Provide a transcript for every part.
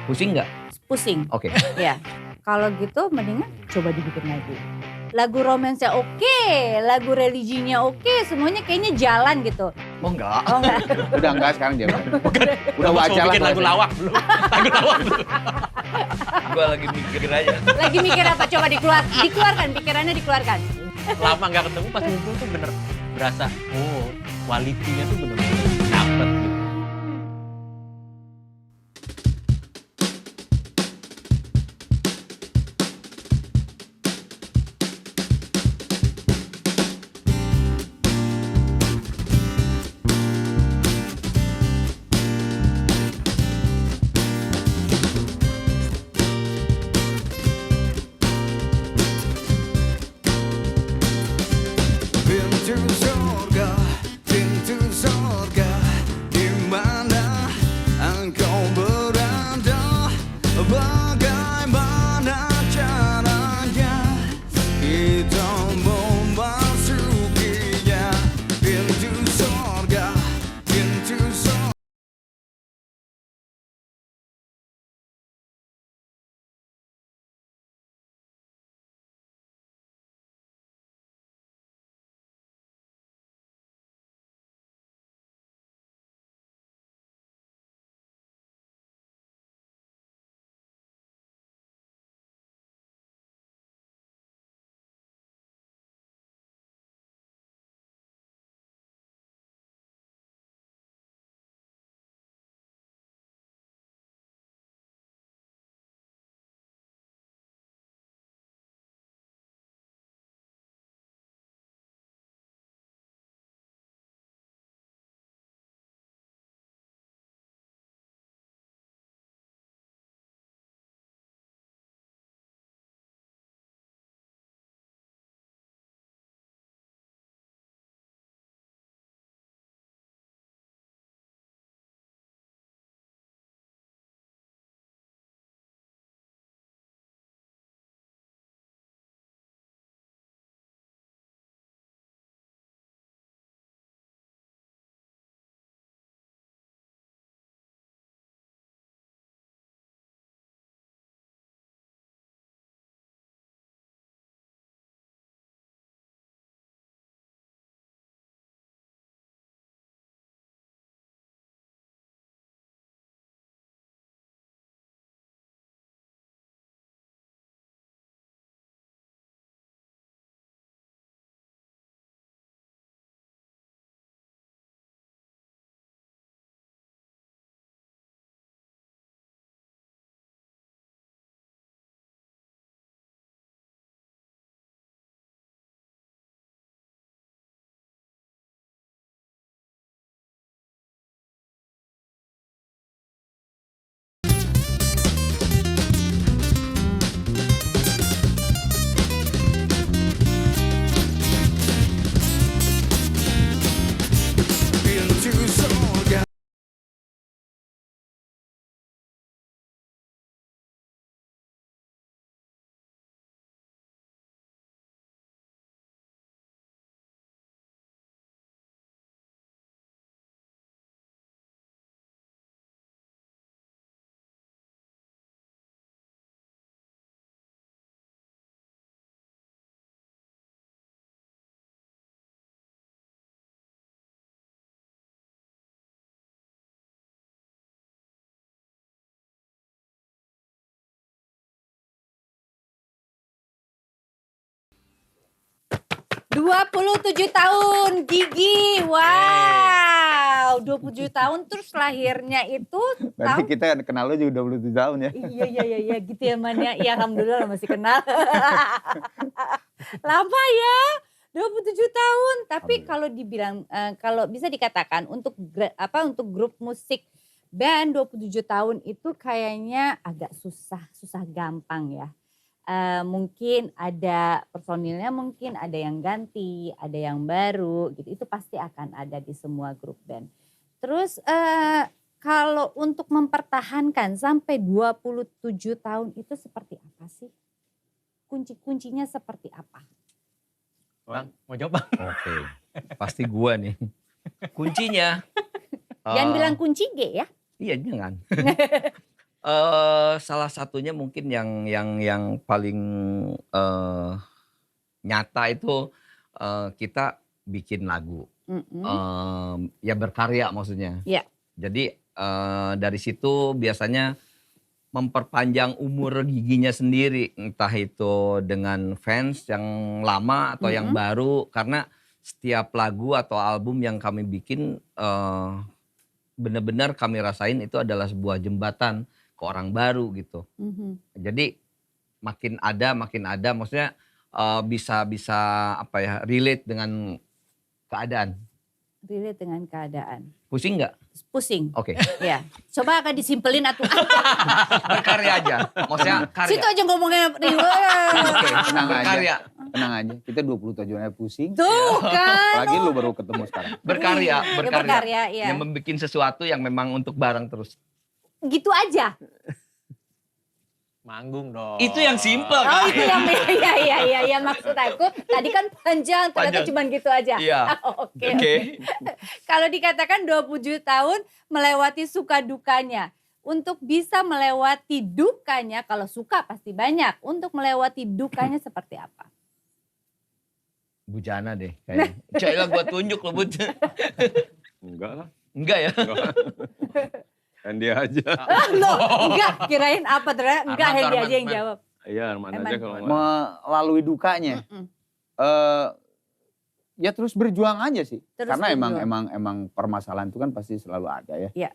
Pusing nggak? Pusing. Oke. Ya, kalau gitu mendingan coba dibikin lagu. Lagu romansnya oke, lagu religinya oke, semuanya kayaknya jalan gitu. Oh enggak. Oh enggak? Udah enggak sekarang Jawa. Udah baca lah bikin lagu bahasanya. lawak belum? Lagu lawak belum? Gua lagi mikir aja. Lagi mikir apa? Coba dikeluarkan, pikirannya dikeluarkan. Lama nggak ketemu pas ngumpul tuh bener berasa, oh quality-nya tuh bener-bener dapet gitu. Pintu surga, di mana engkau berada? Bagaimana caranya kita memasukinya? Pintu surga, pintu surga. ...27 tahun Gigi, wow, 27 tahun terus lahirnya itu Berarti tahun... kita kenal lo juga 27 tahun ya. Iya gitu ya Man ya, iya alhamdulillah masih kenal. Lama ya, 27 tahun. Tapi kalau dibilang, kalau bisa dikatakan untuk grup musik band 27 tahun itu kayaknya agak susah gampang ya. Mungkin ada personilnya, mungkin ada yang ganti, ada yang baru gitu. Itu pasti akan ada di semua grup band. Terus kalau untuk mempertahankan sampai 27 tahun itu seperti apa sih? Kunci-kuncinya seperti apa? Bang, mau jawab Bang? Oke, pasti gua nih. Kuncinya. Jangan bilang kunci G ya. Iya jangan. Salah satunya mungkin yang paling nyata itu kita bikin lagu. Ya berkarya maksudnya. Iya. Jadi dari situ biasanya memperpanjang umur giginya sendiri. Entah itu dengan fans yang lama atau yang baru. Karena setiap lagu atau album yang kami bikin benar-benar kami rasain itu adalah sebuah jembatan ke orang baru gitu. Jadi makin ada maksudnya bisa apa ya, relate dengan keadaan. Relate dengan keadaan. Pusing nggak? Pusing. Oke. Ya. Coba akan disimpelin atuh. Berkarya aja. Maksudnya karya. Situ aja ngomongnya riweuh. Oke, Tenang aja. berkarya. Tenang aja. Kita 20 tahun aja pusing. Tuh kan. Apalagi lu baru ketemu sekarang. Berkarya. Ya, berkarya, iya. Yang membuat sesuatu yang memang untuk bareng terus. Gitu aja. Manggung dong. Itu yang simple Oh kan? itu yang iya maksud aku. Tadi kan panjang, ternyata Panjang. cuma gitu aja. Iya. Oke. Oke. Kalau dikatakan 27 tahun melewati suka dukanya. Untuk bisa melewati dukanya, kalau suka pasti banyak. Untuk melewati dukanya seperti apa? Bujana deh kayaknya. Cailah gua tunjuk lo Bud. Enggak lah. Enggak ya? Kan dia aja. Loh, enggak, kirain apa ternyata enggak Arman, Hendy Arman, aja yang Arman. jawab. Iya, Arman Emang. aja kalau nggak. Melalui dukanya. Ya terus berjuang aja sih. Terus Karena berjuang. emang permasalahan itu kan pasti selalu ada ya. Iya.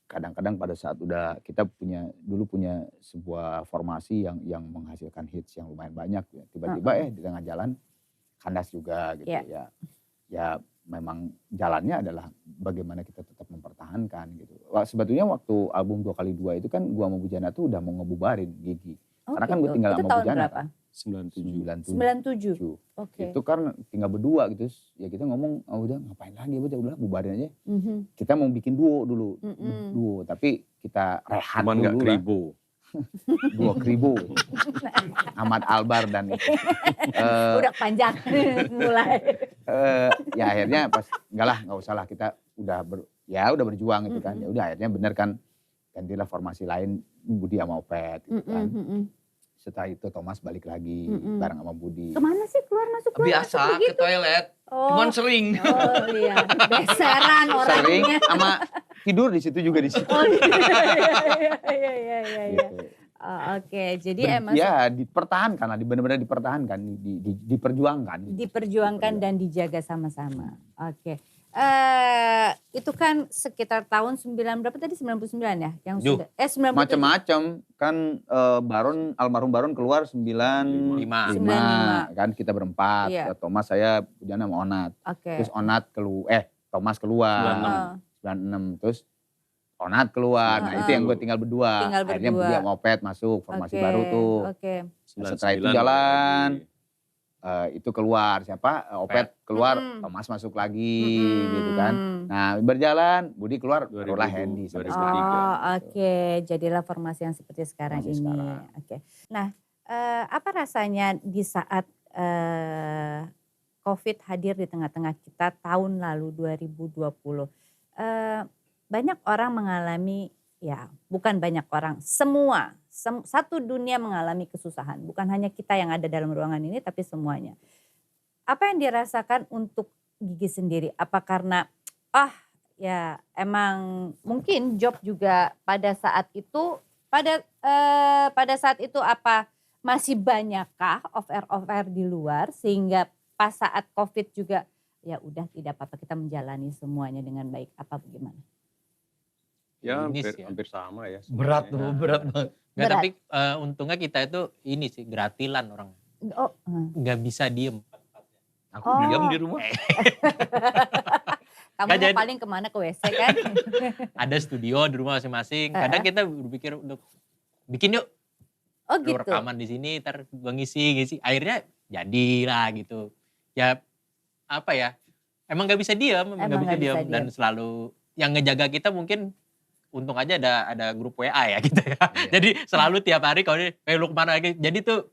Kadang-kadang pada saat kita dulu punya sebuah formasi yang menghasilkan hits yang lumayan banyak ya. Tiba-tiba di tengah jalan kandas juga gitu Iya. ya memang jalannya adalah bagaimana kita tetap mempertahankan gitu. Sebetulnya waktu album 2x2 itu kan gua sama Bujana tuh udah mau ngebubarin Gigi. Oh, Karena kan gitu. gue tinggal Itu sama tahun Bujana berapa? kan. 97. 97. Oke. Itu kan tinggal berdua gitu. Ya kita ngomong, oh udah ngapain lagi, udah bubarin aja. Kita mau bikin duo dulu. Duo, tapi kita rehat Cuman nggak dulu lah. kribo. Duo Kribo. Ahmad Albar dan Udah panjang mulai. ya akhirnya pas nggak usah lah, kita udah berjuang gitu kan. Ya udah akhirnya bener kan, gantilah formasi lain, Budi sama Opet gitu kan. Setelah itu Thomas balik lagi bareng sama Budi. Kemana sih keluar masuk Biasa masuk ke begitu? toilet. Oh. Cuman sering. Oh iya, beseran orangnya. Sering sama tidur di situ juga di situ. Oh iya. Gitu. Oh, oke, jadi emang Ya dipertahankan lah, benar-benar dipertahankan, diperjuangkan. diperjuangkan dan dijaga sama-sama. Oke. Itu kan sekitar tahun berapa tadi 99 ya? Yang Tujuh. sudah 97. Macam-macam kan, almarhum Baron keluar 95 95. kan, kita berempat. Iya. Thomas, saya, Bujana sama Onat. Oke. Terus Thomas keluar 96, terus Onat keluar. Nah itu yang gue tinggal berdua. Tinggal Akhirnya berdua. Budi sama Opet masuk formasi Oke, baru tuh. Oke. Setelah itu jalan, itu keluar siapa? Opet keluar, Thomas masuk lagi gitu kan. Nah berjalan, Budi keluar, 2000, barulah Hendy. sampai 2003. sekarang. Oh, oke. Jadilah formasi yang seperti sekarang Formasi ini. sekarang. Oke. Nah, apa rasanya di saat COVID hadir di tengah-tengah kita tahun lalu 2020? Banyak orang mengalami, ya bukan banyak orang, semua, satu dunia mengalami kesusahan. Bukan hanya kita yang ada dalam ruangan ini, tapi semuanya. Apa yang dirasakan untuk Gigi sendiri? Apa karena, ya emang mungkin job juga pada saat itu, pada saat itu apa masih banyakkah offer di luar sehingga pas saat COVID juga ya udah tidak apa-apa kita menjalani semuanya dengan baik, apa bagaimana? Ya Jenis hampir, ya. hampir sama ya. Berat sebenarnya. tuh, berat banget. Nggak, Berat. tapi untungnya kita itu ini sih gratilan orang. Oh, Nggak bisa diem. Aku Oh. diam di rumah. kamu Nggak mau jadi. paling kemana, ke WC kan? Ada studio di rumah masing-masing. Kadang kita berpikir untuk bikin yuk. Oh Lu gitu. rekaman di sini, ntar gua ngisi. Akhirnya jadilah gitu. Ya apa ya? Emang nggak bisa diam, Emang nggak bisa nggak bisa diam. Dan selalu yang ngejaga kita mungkin untung aja ada grup WA ya gitu ya. Iya. Jadi selalu tiap hari kalau lu kemana lagi. Jadi tuh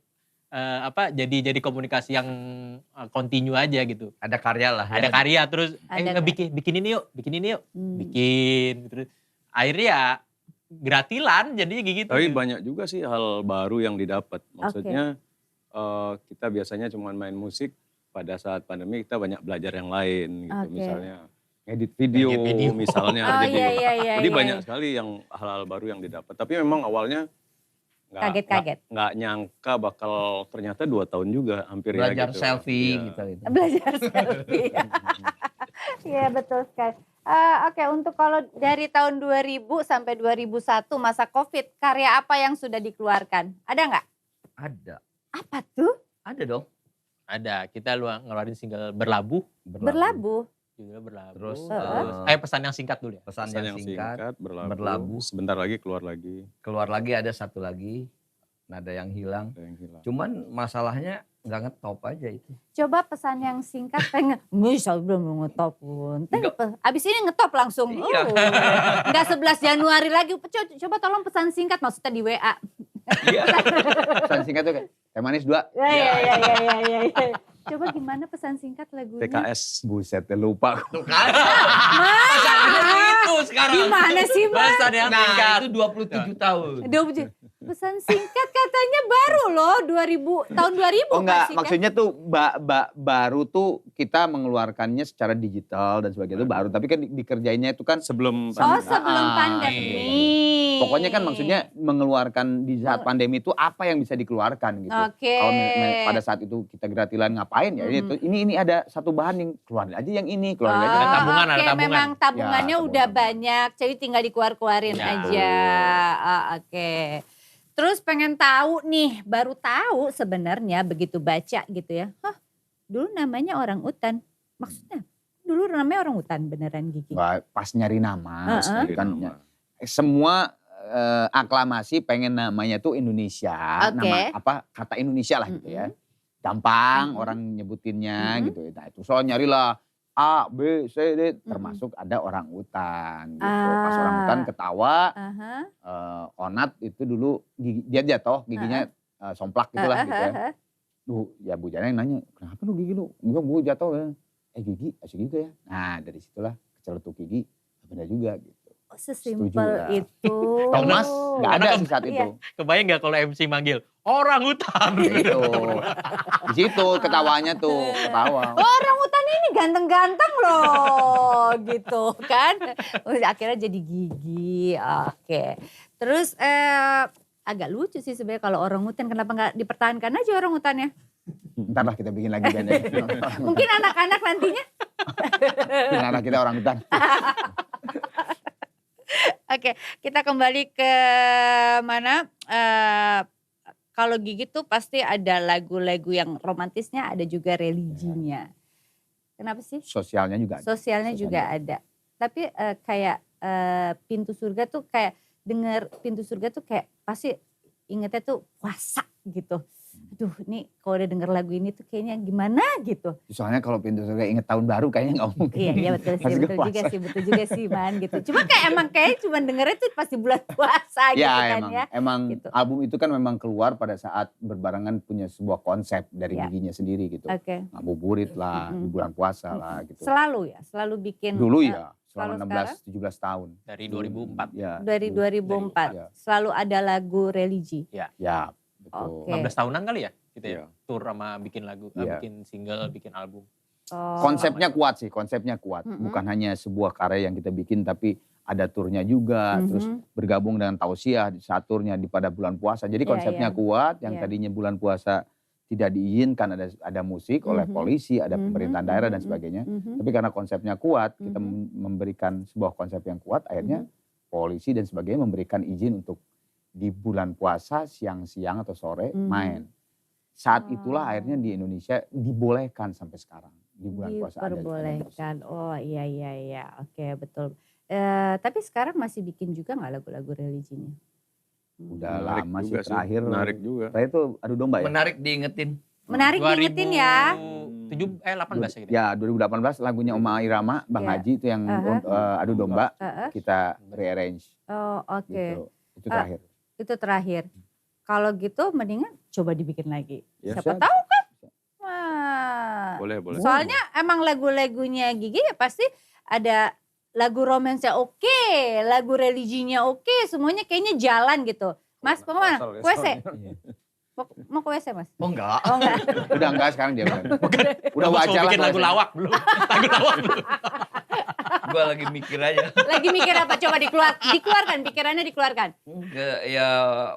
jadi komunikasi yang continue aja gitu. Ada karya lah. Ada ya. karya terus Ada bikin ini yuk. Hmm. Bikin terus akhirnya ya gratilan jadinya kayak gitu. Tapi banyak juga sih hal baru yang didapat. Maksudnya kita biasanya cuma main musik, pada saat pandemi kita banyak belajar yang lain gitu. Oke. Misalnya edit video, Edit video. misalnya. Oh jadi iya. jadi banyak sekali yang hal-hal baru yang didapat. Tapi memang awalnya Kaget-kaget. nggak nyangka bakal ternyata 2 tahun juga hampir ya Belajar gitu. selfie Iya. gitu. Belajar selfie. Iya betul sekali. Oke, untuk kalau dari tahun 2000 sampai 2001 masa COVID, karya apa yang sudah dikeluarkan? Ada nggak? Ada. Apa tuh? Ada dong. Ada, kita ngeluarin single Berlabuh. Berlabuh. Judulnya Berlabuh. Terus pesan yang singkat dulu ya. pesan Pesan yang singkat. berlabuh. Sebentar lagi keluar lagi. Keluar lagi ada satu lagi. Nada yang hilang. Ada yang hilang. Cuman masalahnya nggak ngetop aja itu. Coba pesan yang singkat pengen. Misal belum ngetop pun. Abis ini ngetop langsung. Iya. Nggak 11 Januari lagi. Coba tolong pesan singkat maksudnya di WA. Pesan singkat tuh kayak teh manis 2. Iya. Coba gimana pesan singkat lagunya? TKS. Buset, lupa. Tuh kan. Masalahnya itu sekarang. Gimana sih, Mas? Pesan yang Nah singkat. itu 27 tahun. Pesan singkat katanya baru loh 2000 tahun 2000 Oh enggak, pasti kan? maksudnya tuh baru tuh kita mengeluarkan secara digital dan sebagainya itu baru. Tapi kan dikerjainnya itu kan Sebelum Oh sebelum Ah, pandemi. pokoknya kan maksudnya mengeluarkan di saat pandemi itu apa yang bisa dikeluarkan gitu. Oke. Kalau pada saat itu kita gratilan ngapain ya itu ini ada satu bahan yang keluarin aja yang ini, keluarin aja. Ada tabungan, ada Oke, tabungan. memang tabungannya Ya, udah tabungan. banyak, jadi tinggal dikeluar-keluarin Ya. aja. Oke. Terus pengen tahu nih, baru tahu sebenarnya begitu baca gitu ya. Hah, dulu namanya orang utan. Maksudnya dulu namanya orang utan beneran Gigi? Pas nyari nama, Jadi kan nama. semua aklamasi pengen namanya tuh Indonesia, Oke. nama apa kata Indonesia lah gitu ya. Gampang Mm-mm. orang nyebutinnya Mm-mm. gitu. Nah itu soal nyarilah A, B, C, D, Mm-mm. termasuk ada orang utan gitu. Pas orang utan Ah. ketawa, Aha. Onat itu dulu dia jatuh giginya somplak gitu lah gitu ya. Duh, ya Bu Jana yang nanya, kenapa lu gigi lu? Enggak, gue jatuh ya. Gigi asik gitu ya. Nah dari situlah keceletuk gigi, benar juga gitu. Oh, sesimpel lah. itu. Thomas nggak ada Iya. sih saat itu. Kebayang gak kalau MC manggil orang hutan? Itu. Di situ ketawanya tuh, ketawa. Orang hutan ini ganteng-ganteng loh gitu kan. Akhirnya jadi Gigi. Oke. Terus agak lucu sih sebenarnya kalau orang hutan, kenapa nggak dipertahankan aja orang hutannya? Ntar lah kita bikin lagi kan ya. Mungkin anak-anak nantinya. Bikin anak kita orang hutan. Oke, kita kembali ke mana? Kalau Gigi tuh pasti ada lagu-lagu yang romantisnya, ada juga religinya. Kenapa sih? Sosialnya juga ada. Sosialnya juga ada. Tapi kayak Pintu Surga tuh kayak denger Pintu Surga tuh kayak pasti ingetnya tuh puasa gitu. Aduh nih kalau udah denger lagu ini tuh kayaknya gimana gitu. Soalnya kalau Pintu Surga inget tahun baru kayaknya nggak mungkin. Iya betul sih, Pas betul puasa. juga sih, betul juga sih man gitu. Cuma kayak emang kayak cuma dengernya tuh pasti bulan puasa gitu Ya kan ya. emang Gitu. album itu kan memang keluar pada saat berbarengan punya sebuah konsep dari Ya. giginya sendiri gitu. Oke. Ngabuburit lah, di bulan puasa lah gitu. Selalu ya, selalu bikin. Dulu ya, selama kalau 16-17 tahun. Dari 2004. Ya, Dari 2004 Ya. selalu ada lagu religi. ya betul. Oke. 15 tahunan kali ya? Gitu ya. Iya. Tour sama bikin lagu, Iya. bikin single, bikin album. Oh. Konsepnya kuat sih, konsepnya kuat. Mm-mm. Bukan hanya sebuah karya yang kita bikin tapi ada turnya juga, terus bergabung dengan tausiah saat turnya pada bulan puasa. Jadi Iya, konsepnya iya. kuat, yang Iya. tadinya bulan puasa tidak diizinkan ada musik oleh polisi, ada pemerintahan daerah dan sebagainya. Tapi karena konsepnya kuat, kita memberikan sebuah konsep yang kuat, akhirnya polisi dan sebagainya memberikan izin untuk di bulan puasa siang-siang atau sore main. Saat itulah akhirnya di Indonesia dibolehkan sampai sekarang. Di bulan puasa ada. Diperbolehkan. Oh iya. Oke betul. Tapi sekarang masih bikin juga nggak lagu-lagu religinya? Udah Menarik lama sih juga terakhir. Menarik juga. Terakhir itu adu domba ya? Menarik diingetin. Menarik diingetin ya. 18 ya gitu. Ya 2018 lagunya Oma Irama, Bang Ya. Haji itu yang adu domba. Heeh. Kita rearrange Oh oke. gitu. Itu terakhir. Itu terakhir. Kalau gitu mendingan coba dibikin lagi. Ya, Siapa siap. tahu kan? Wah. Boleh. Soalnya emang lagu-lagunya Gigi ya pasti ada lagu romansnya oke, lagu religinya oke, semuanya kayaknya jalan gitu. Mas, mau kemana? Asal ya, Ke WC? soalnya. Mau ke WC, Mas? Oh enggak. Oh enggak. Udah enggak sekarang dia udah. Udah mau wajar lah bikin lagu kalau lawak belum? Lagu lawak belum? Gue lagi mikir aja. Lagi mikir apa? Coba dikeluarkan, pikirannya dikeluarkan. Ya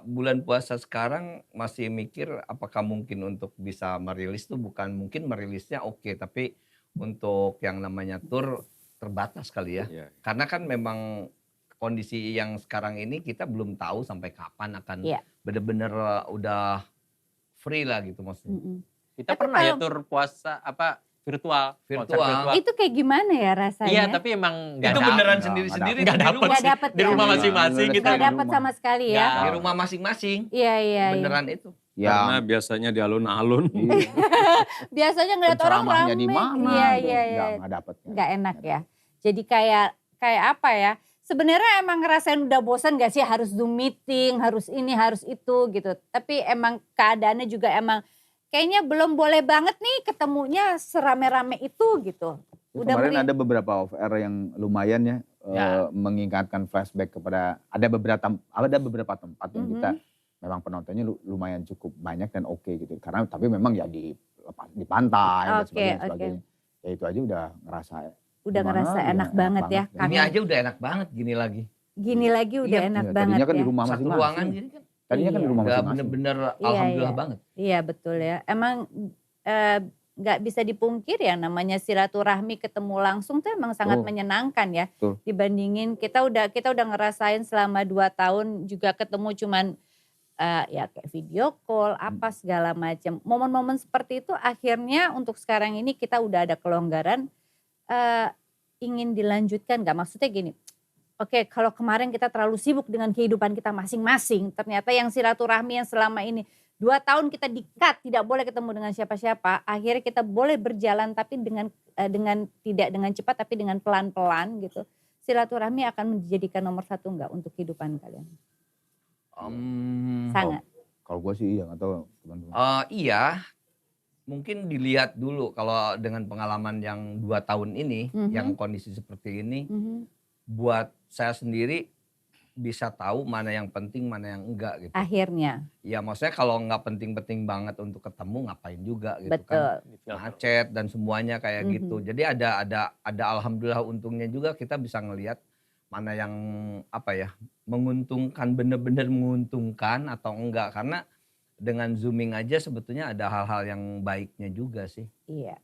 bulan puasa sekarang masih mikir apakah mungkin untuk bisa merilis tuh bukan mungkin merilisnya oke, tapi untuk yang namanya tour terbatas kali ya. Iya. Karena kan memang kondisi yang sekarang ini kita belum tahu sampai kapan akan Iya. bener-bener udah free lah gitu maksudnya. Mm-mm. Kita Tapi pernah ya kalau- tur puasa virtual. konser Virtual. Itu kayak gimana ya rasanya? Iya, tapi emang nggak Itu dapet. beneran Nggak sendiri-sendiri Nggak di dapet rumah. Nggak sih. dapet Di ya? rumah Iya, masing-masing iya, gitu. Nggak di dapat rumah. sama sekali Nggak. ya? Di rumah masing-masing. Iya, iya, iya. Beneran itu. Karena Ya, biasanya di alun-alun. Biasanya ngeliat orang penceramahnya rame. di mana? Iya, gitu. iya, iya. Nggak dapet. Nggak enak ya. Jadi kayak apa ya? Sebenarnya emang ngerasain udah bosan gak sih harus Zoom meeting, harus ini, harus itu gitu. Tapi emang keadaannya juga emang kayaknya belum boleh banget nih ketemunya serame-rame itu gitu. Udah Kemarin mending- ada beberapa off air yang lumayan ya, Ya. mengingatkan flashback kepada ada beberapa tempat yang kita Mhm. memang penontonnya lumayan cukup banyak dan oke gitu. Karena tapi memang ya di pantai dan Oke, sebagainya. Ya itu aja udah ngerasa Udah gimana, ngerasa udah enak banget ya. Ini Kangen. aja udah enak banget gini lagi. Gini lagi udah Iya, enak ya, banget tadinya kan ya. di rumah Satu masing-masing. ruangan gini kan. Tadinya kan di Iya. rumah Udah masing-masing. bener-bener Iya, alhamdulillah iya. banget. Iya betul ya. Emang nggak bisa dipungkir ya namanya silaturahmi ketemu langsung tuh emang sangat Betul. menyenangkan ya. Betul. Dibandingin kita udah ngerasain selama 2 tahun juga ketemu cuman ya kayak video call apa segala macam. Momen-momen seperti itu akhirnya untuk sekarang ini kita udah ada kelonggaran ingin dilanjutkan nggak? Maksudnya gini. Oke, kalau kemarin kita terlalu sibuk dengan kehidupan kita masing-masing, ternyata yang silaturahmi yang selama ini 2 tahun kita di-cut, tidak boleh ketemu dengan siapa-siapa, akhirnya kita boleh berjalan tapi dengan tidak dengan cepat tapi dengan pelan-pelan gitu. Silaturahmi akan menjadikan nomor 1 enggak untuk kehidupan kalian? Sangat. Kalau gue sih iya, atau teman-teman. Iya, mungkin dilihat dulu kalau dengan pengalaman yang 2 tahun ini, Mhm. yang kondisi seperti ini, Mhm. buat saya sendiri bisa tahu mana yang penting, mana yang enggak gitu. Akhirnya, Ya maksudnya kalau nggak penting-penting banget untuk ketemu ngapain juga gitu kan. betul. Macet dan semuanya kayak Mhm. gitu. Jadi ada alhamdulillah untungnya juga kita bisa ngelihat mana yang apa ya menguntungkan, bener-bener menguntungkan atau enggak, karena dengan zooming aja sebetulnya ada hal-hal yang baiknya juga sih. Iya.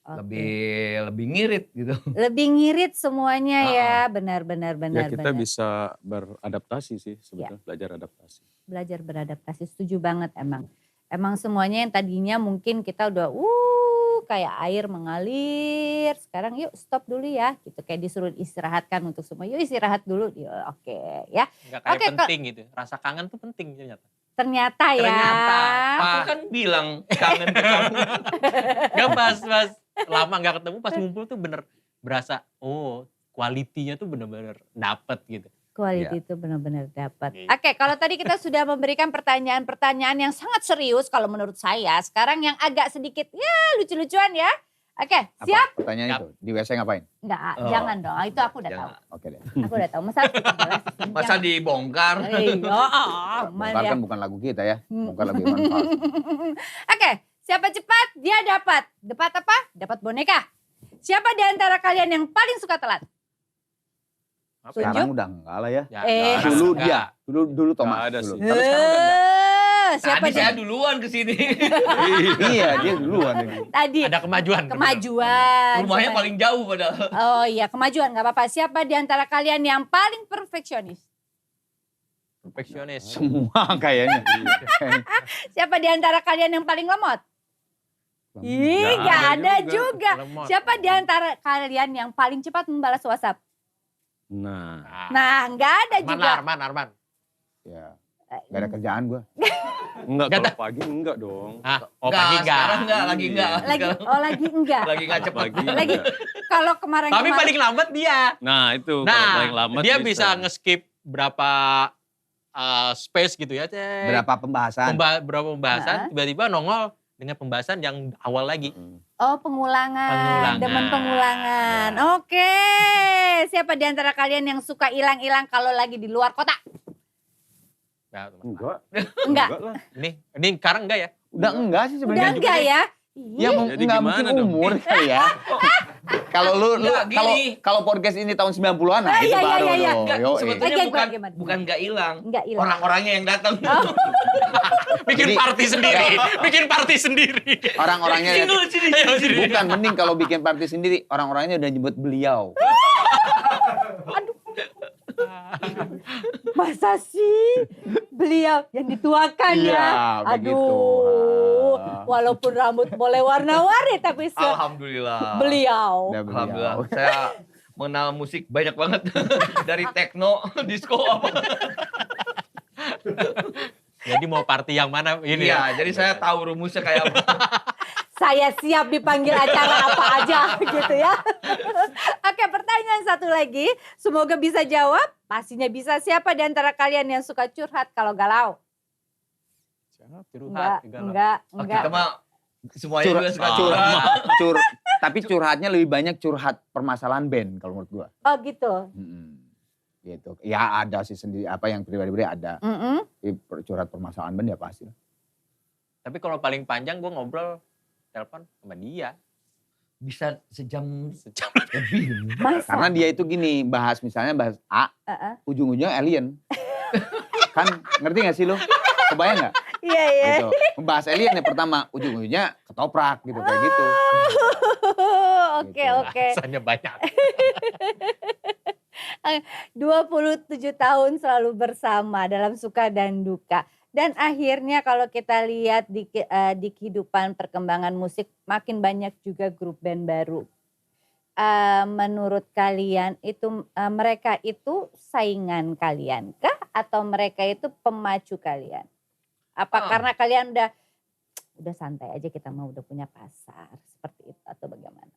Oke. Lebih ngirit gitu. Lebih ngirit semuanya ya, benar. Ya kita bisa beradaptasi sih sebetulnya, belajar adaptasi. Belajar beradaptasi, setuju banget emang. Emang semuanya yang tadinya mungkin kita udah kayak air mengalir, sekarang yuk stop dulu ya gitu. Kayak disuruh istirahatkan untuk semua, yuk istirahat dulu. Oke ya. Nggak kayak Oke, penting gitu. Rasa kangen tuh penting ternyata. Ternyata ya. Ternyata. Aku kan bilang kangen ke kamu. Gak pas lama nggak ketemu pas ngumpul tuh bener berasa kualitinya tuh bener-bener dapet gitu. Quality itu benar-benar dapat. Gitu. Oke, kalau tadi kita sudah memberikan pertanyaan-pertanyaan yang sangat serius kalau menurut saya. Sekarang yang agak sedikit ya lucu-lucuan ya. Oke, Apa? siap? Pertanyaan Siap. itu, di WC ngapain? Enggak, Oh. jangan dong. Itu aku udah Jangan. tahu. Oke deh. Aku udah tahu. Masa harus kita jelasin? Masa Jangan. dibongkar? Iya, aman Bongkar ya. kan bukan lagu kita ya, bongkar lagu Iwan Fals. Oke, siapa cepat dia dapat. Dapat apa? Dapat boneka. Siapa di antara kalian yang paling suka telat? Apa Tunjuk. Sekarang udah enggak lah ya. Ya, Eh. nggak Dulu ada. dia, dulu Thomas. Nggak ada dulu. sih. Tapi sekarang udah enggak. Siapa Tadi dia? saya duluan ke sini. Iya, dia duluan ini. Tadi Ada kemajuan. kemajuan. Rumahnya Siapa- paling jauh padahal. Oh iya, kemajuan nggak apa-apa. Siapa di antara kalian yang paling perfeksionis? Perfeksionis. Semua kayaknya. Siapa di antara kalian yang paling lemot? Ih, Nggak nggak ada ada juga. juga. Lemot. Siapa di antara kalian yang paling cepat membalas WhatsApp? Nah, Nah, nggak ada Arman juga. lah, Arman. Ya, enggak ada kerjaan gua. enggak Nggak kalau pagi enggak dong. Ah, pagi enggak. Sekarang enggak, lagi enggak. Lagi, lagi enggak. Lagi enggak cepet. Pagi Lagi. enggak. Kalau kemarin Tapi paling lambat dia. Nah itu kalau paling Nah, lambat dia bisa nge-skip berapa space gitu ya. Berapa pembahasan? Berapa pembahasan, tiba-tiba nongol dengan pembahasan yang awal lagi. Oh, pengulangan. Demen pengulangan. Ya. Oke. Siapa di antara kalian yang suka hilang-hilang kalau lagi di luar kota? Nah, Enggak. Enggak. lah. ini sekarang enggak ya? Udah enggak sih Udah sebenarnya. enggak ya? Ya Jadi enggak gimana mungkin dong? umur kali ya. Kalau lu Enggak, kalau gini. kalau podcast ini tahun 90-an nah Ah, itu iya, baru iya, iya. dong. Enggak, Yoi. sebetulnya Gimana? bukan nggak hilang. Enggak hilang. Orang-orangnya yang datang. Bikin Jadi- party sendiri. Bikin party sendiri. Orang-orangnya Ayo, sini. bukan mending kalau bikin party sendiri orang-orangnya udah nyebut beliau. Masa sih beliau yang dituakan Iya, ya? begitu. Aduh, Ah. walaupun rambut boleh warna-warni tapi Alhamdulillah. beliau. Udah Alhamdulillah. beliau. Saya mengenal musik banyak banget. Dari techno, disco apa. Jadi mau party yang mana ini Iya, ya? jadi saya tahu rumusnya kayak apa. Saya siap dipanggil acara apa aja gitu ya. Oke, pertanyaan satu lagi. Semoga bisa jawab. Pastinya bisa. Siapa di antara kalian yang suka curhat kalau galau? Curhat. Enggak. Oh, kita mah semuanya Curhat, juga suka curhat, curhat. tapi curhatnya lebih banyak curhat permasalahan band kalau menurut gua. Oh gitu. Gitu. Ya ada sih sendiri apa yang pribadi-pribadi ada. Mm-mm. Tapi curhat permasalahan band ya pasti. Tapi kalau paling panjang gue ngobrol telepon sama dia Bisa sejam sejam. lebih. Masa? Karena dia itu gini, misalnya bahas A, Uh-uh. ujung-ujungnya alien. Kan ngerti gak sih lo? Kebayang gak? Iya, iya. Gitu. Membahas alien yang pertama, ujung-ujungnya ketoprak gitu, kayak gitu. Oke, Gitu. oke. Rasanya banyak. 27 tahun selalu bersama dalam suka dan duka. Dan akhirnya kalau kita lihat di kehidupan perkembangan musik makin banyak juga grup band baru. Menurut kalian itu mereka itu saingan kalian kah atau mereka itu pemacu kalian? Apa karena kalian udah santai aja kita mau udah punya pasar seperti itu atau bagaimana?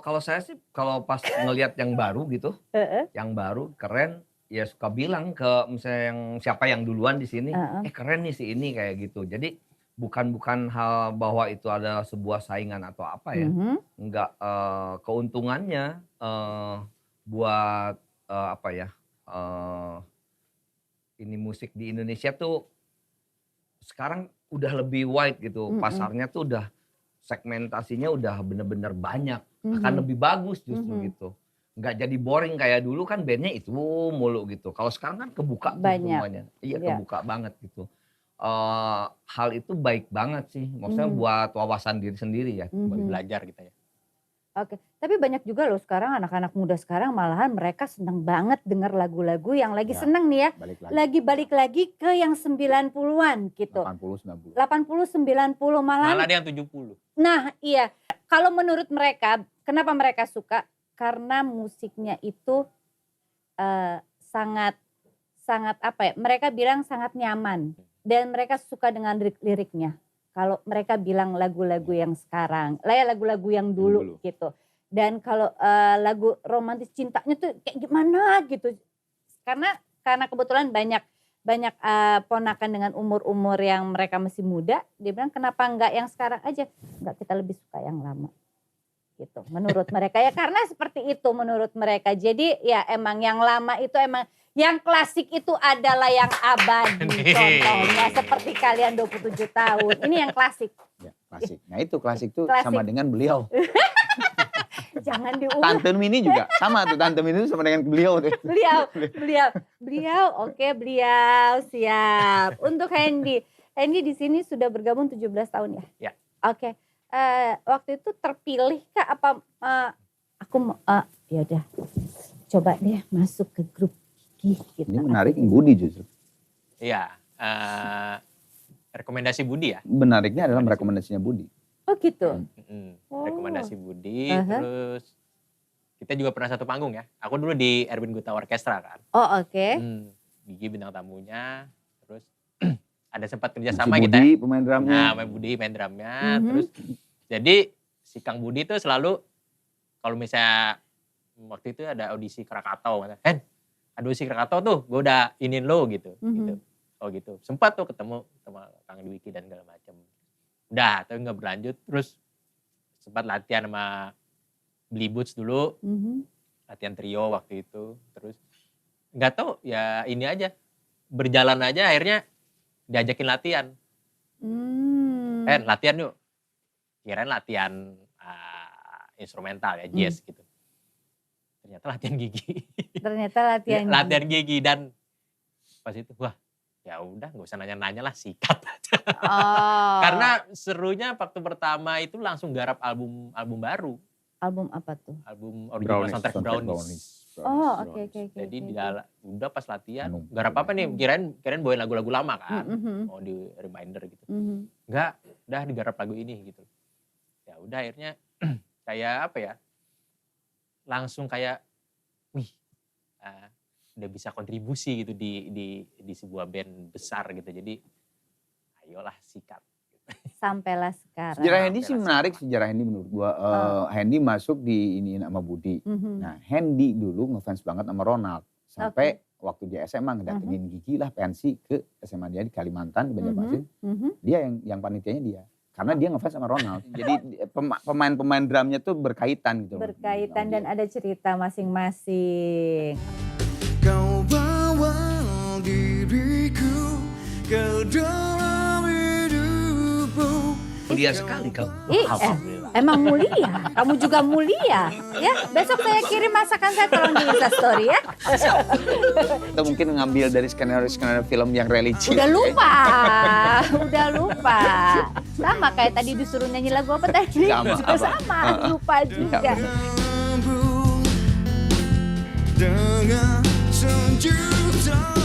Kalau saya sih kalau pas ngelihat yang baru gitu, Heeh. yang baru keren, ya suka bilang ke misalnya yang siapa yang duluan di sini, keren nih si ini kayak gitu. Jadi bukan hal bahwa itu adalah sebuah saingan atau apa ya, enggak, keuntungannya buat apa ya, ini musik di Indonesia tuh sekarang udah lebih wide gitu, pasarnya tuh udah segmentasinya udah bener-bener banyak, akan lebih bagus justru gitu. Nggak jadi boring kayak dulu kan bandnya itu mulu gitu. Kalau sekarang kan kebuka tuh Banyak. semuanya. Iya, Iya. kebuka banget gitu. Hal itu baik banget sih. Maksudnya buat wawasan diri sendiri ya. Buat belajar kita ya. Oke, tapi banyak juga loh sekarang anak-anak muda sekarang malahan mereka seneng banget denger lagu-lagu yang lagi Ya. seneng nih ya. Balik lagi. Lagi balik lagi ke yang 90-an gitu. 80, 90. 80, 90 malahan. Malah ada yang 70. Nah iya, kalau menurut mereka kenapa mereka suka? Karena musiknya itu sangat apa ya, mereka bilang sangat nyaman. Dan mereka suka dengan liriknya. Kalau mereka bilang lagu-lagu yang sekarang, lagu-lagu yang dulu gitu. Dan kalau lagu romantis cintanya tuh kayak gimana gitu. Karena kebetulan banyak ponakan dengan umur-umur yang mereka masih muda, dia bilang kenapa enggak yang sekarang aja? Enggak, kita lebih suka yang lama. Gitu. Menurut mereka ya karena seperti itu menurut mereka. Jadi ya emang yang lama itu emang yang klasik itu adalah yang abadi. Contohnya seperti kalian 27 tahun. Ini yang klasik. Ya, klasik. Nah itu klasik tuh Klasik. sama dengan beliau. Jangan diulang. Tante Mini juga sama tuh. Tante Mini tuh sama dengan beliau tuh. Beliau, oke beliau siap. Untuk Hendy di sini sudah bergabung 17 tahun ya? Ya. Oke, waktu itu terpilih kah apa aku ya udah coba deh masuk ke grup Gigi gitu. Ini menarik Budi justru. Iya. Rekomendasi Budi ya? Menariknya adalah rekomendasinya Budi. Oh gitu. Oh. Rekomendasi Budi, Aha. terus kita juga pernah satu panggung ya. Aku dulu di Erwin Guta Orkestra kan. Oh oke. Gigi bintang tamunya, terus ada sempat Si kerjasama kita. Budi pemain drumnya. Nah, main Budi main drumnya, terus jadi si Kang Budi tuh selalu kalau misalnya waktu itu ada audisi Krakatau, Hen, audisi Krakatau tuh gue udah inin lo gitu. Gitu. Oh gitu. Sempat tuh ketemu sama Kang Dwiki dan segala macam. Udah, tapi nggak berlanjut. Terus sempat latihan sama Beli Boots dulu, latihan trio waktu itu. Terus nggak tahu ya ini aja, berjalan aja akhirnya diajakin latihan. Latihan yuk. Kirain latihan instrumental ya, jazz gitu. Ternyata latihan gigi. Ternyata latihan gigi. Latihan gigi dan pas itu wah ya udah nggak usah nanya-nanya lah, sikat aja. Karena serunya waktu pertama itu langsung garap album baru. Album apa tuh? Album original soundtrack Brownies. Oke. Jadi udah pas latihan garap apa nih, kirain bawain lagu-lagu lama kan. Mau di reminder gitu. Enggak, udah digarap lagu ini gitu. Ya udah akhirnya kayak apa ya? Langsung kayak wih, udah bisa kontribusi gitu di sebuah band besar gitu. Jadi ayolah sikat. Sampailah sekarang. Sejarah Hendy sih menarik, sejarah Hendy menurut gua. Hendy masuk di ini sama Budi. Nah, Hendy dulu ngefans banget sama Ronald. Sampai waktu dia SMA ngedatengin Gigi lah pensi ke SMA dia di Kalimantan, di Banjarmasin. Dia yang panitianya dia. Karena dia ngefans sama Ronald. Jadi pemain-pemain drumnya tuh berkaitan gitu. Berkaitan dan ada cerita masing-masing. Kau bawa diriku ke dalam hidupmu. Mulia sekali kau. Emang mulia, kamu juga mulia. Ya, besok saya kirim masakan saya tolong di Instastory ya. Atau mungkin ngambil dari skenario film yang religi. Udah lupa. Sama kayak tadi disuruh nyanyi lagu apa tadi? Sama, lupa juga. Dengan sejuta